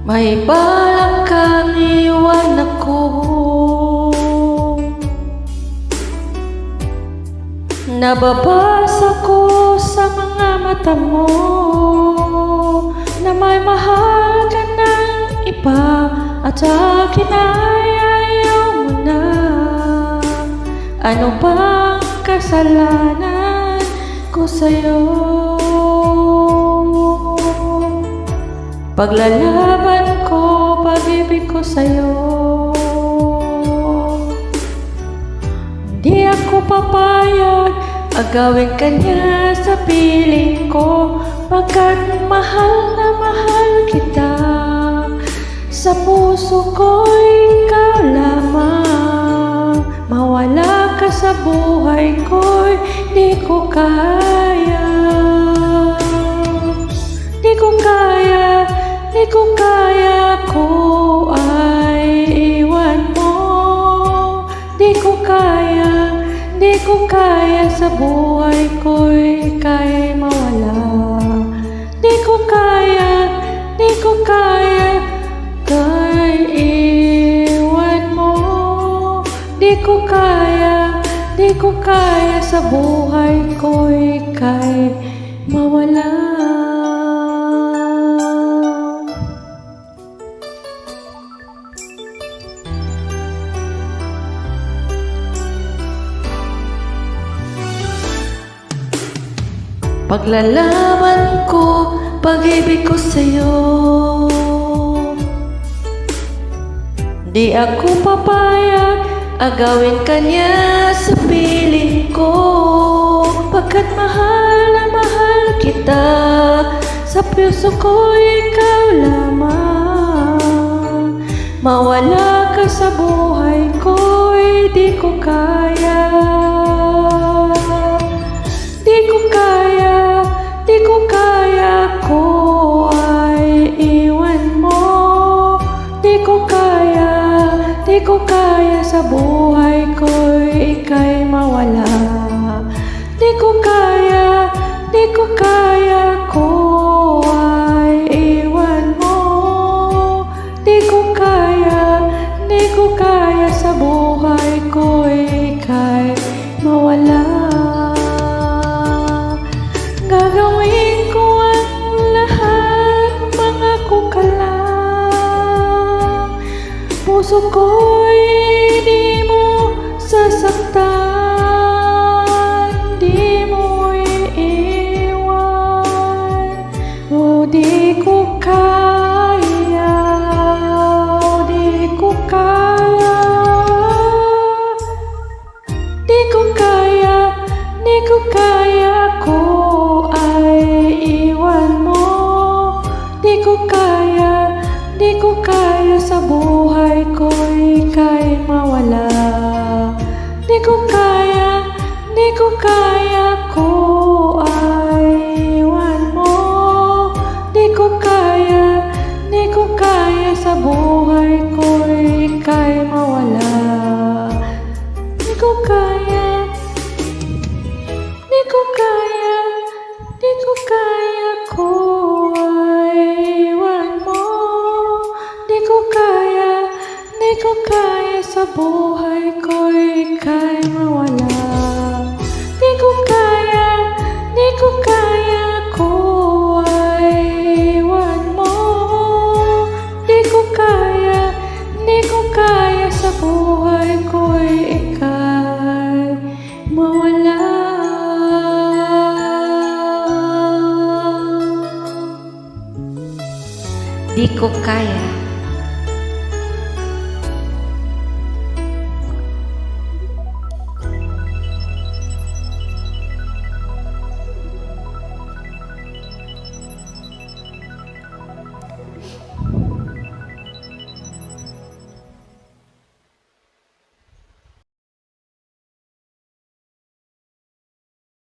May balak kang iwan ako, nababasa ko sa mga mata mo na may mahal ka ng iba at akin ay ayaw mo na. Ano bang kasalanan ko sa'yo? Paglalaban ko, pag-ibig ko sa'yo. Di ako papayag agawin ka niya sa piling ko, pagkat mahal na mahal kita. Sa puso ko ikaw lamang, mawala ka sa buhay ko, di ko kaya. Di ko kaya, di ko kaya ko ay iwan mo. Di ko kaya, di ko kaya sa buhay ko ika'y mawala. Di ko kaya, di ko kaya kay iwan mo. Di ko kaya, di ko kaya sa buhay ko ika'y mawala. Paglalaban ko, pag-ibig ko sa'yo. Di ako papayag agawin ka niya sa piling ko, pagkat mahal na mahal kita. Sa puso ko ikaw lamang, mawala ka sa buhay ko, di ko kaya. Di ko kaya, di ko kaya ko ay iwan mo. Di ko kaya, di ko kaya sa buhay ko ika'y mawala. Di ko kaya, di ko kaya ko ay iwan mo. Di ko kaya, di ko kaya sa buhay ko ika'y mawala. Gagawin ko ang lahat, mangako ka lang. Puso ko'y di mo sasaktan, di mo iiwan. O di ko kaya, o di ko kaya. Di ko kaya, di ko kaya ko di ko kaya sa buhay ko ika'y mawala. Di ko kaya, di ko kaya ko ay iwan mo. Di ko kaya, di ko kaya sa buhay ko ika'y mawala. Di ko kaya, di ko kaya, di ko kaya ko ay iwan mo. Di ko kaya, di ko kaya sa buhay ko ika'y mawala. Di ko kaya, di ko kaya ko ay iwan mo. Di ko kaya, di ko kaya sa buhay ko ika'y mawala. Di ko kaya.